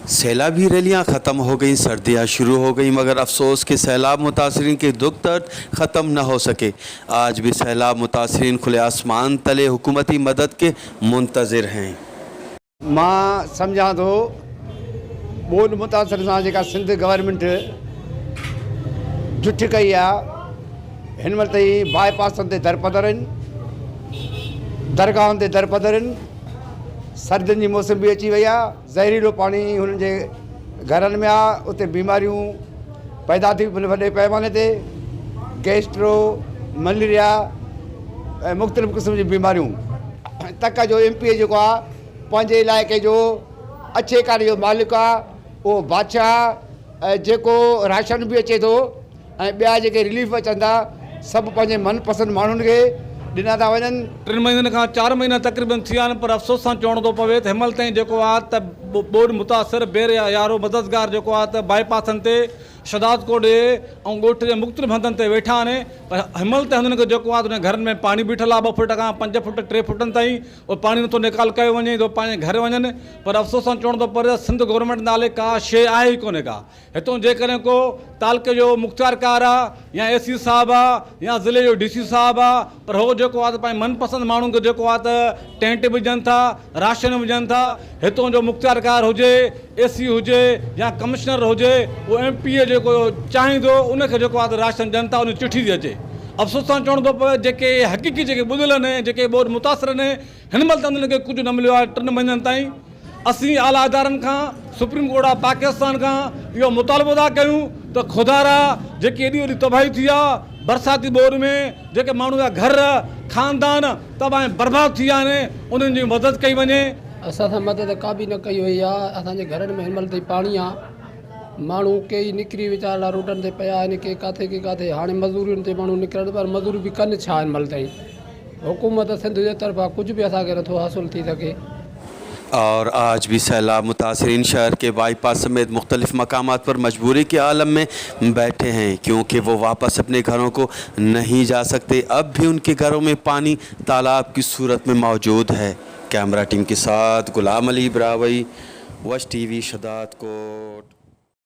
सैलाबी रैलियाँ ख़त्म हो गई, सर्दियाँ शुरू हो गई, मगर अफसोस के सैलाब मुतासरीन के दुख दर्द ख़त्म न हो सके। आज भी सैलाब मुतासरीन खुले आसमान तले हुकूमती मदद के मुंतज़िर हैं। मां सम्झां थो ॿोॾि मुतासिर सां जेका सिंध गवर्नमेंट जुठ कई आहे, हिन महिल ताईं बाईपासनि ते दरपदर आहिनि, दरगाहनि ते दरपदर आहिनि। सर्दियुनि जी मौसम बि अची वई आहे, ज़हरीलो पाणी हुननि जे घरनि में आहे, उते बीमारियूं पैदा थी वॾे पैमाने ते, गैस्ट्रो, मलेरिया ऐं मुख़्तलिफ़ क़िस्म जी बीमारियूं। तक जो MP जेको आहे पंहिंजे इलाइक़े जो अच्छे कार जो मालिक आहे, उहो बादशाह ऐं जेको राशन बि अचे थो ऐं ॿिया जेके रिलीफ अचनि था, सभु पंहिंजे मनपसंदि माण्हुनि खे ॾिना था वञनि। 3 महीननि खां 4 महीना तक़रीबन थी विया आहिनि, पर अफ़सोस सां चवणो थो पवे त हिनमहिल ताईं जेको आहे त ॿोॾि मुतासिर बेर यारो मददगार जेको आहे त बाईपासनि ते शदात को ॾे ऐं ॻोठ जे मुख़्तलिफ़ हंधनि ते वेठा आहिनि, पर हिनमहिल ताईं हुननि खे जेको आहे त घरनि में पाणी बीठल आहे 2 फुट खां 5 फुट 3 फुटनि ताईं, उहो पाणी नथो निकाल कयो वञे तो पंहिंजे घर वञनि। पर अफ़सोस सां चवणो थो पवे सिंध गवर्नमेंट नाले का शइ आहे ई कोन्हे का। हितां जेकॾहिं को तालुके जो मुख़्तियारकार आहे या AC साहिबु आहे या ज़िले जो DC साहिबु आहे, पर उहो जेको आहे त पंहिंजे मनपसंदि माण्हुनि खे जेको आहे त टेंट विझनि था, राशन विझनि था। हितां जो मुख़्तियारकार हुजे, AC हुजे या कमिश्नर हुजे, उहो MP जेको चाहींदो उनखे जेको आहे त राशन ॾियनि था, उन चिठी थी अचे। अफ़सोस सां चवणो थो पवे जेके हक़ीक़ी जेके ॿुधियल आहिनि, जेके ॿोॾि मुतासिर आहिनि, हिन महिल त उन्हनि खे कुझु न मिलियो आहे 3 महीननि ताईं। असीं आला इदारनि खां, सुप्रीम कोर्ट ऑफ पाकिस्तान खां इहो मुतालबो था कयूं त खुदारा जेकी एॾी वॾी तबाही थी आहे बरसाती ॿोॾि में, जेके माण्हू जा घर ख़ानदान तबाह बर्बाद थी विया आहिनि, उन्हनि जी मदद कई वञे। असां सां मदद का बि न कई वई आहे। असांजे घरनि में हिन महिल ताईं पाणी आहे, माण्हू कई निकिरी वीचारा रोडनि ते पिया आहिनि, के किथे हाणे मज़दूरियुनि ते माण्हू निकिरनि, पर मज़दूरी बि कनि छा हिन महिल ताईं। हुकूमत सिंध जे तरफ़ां कुझु बि असांखे नथो हासिलु थी सघे। और आज भी सैलाब मुतासरीन शहर के बाईपास समेत मुख्तलिफ़ मकामात पर मजबूरी के आलम में बैठे हैं, क्योंकि वो वापस अपने घरों को नहीं जा सकते। अब भी उनके घरों में पानी तालाब की सूरत में मौजूद है। कैमरा टीम के साथ गुलाम अली ब्रावई, वश TV शदात कोट।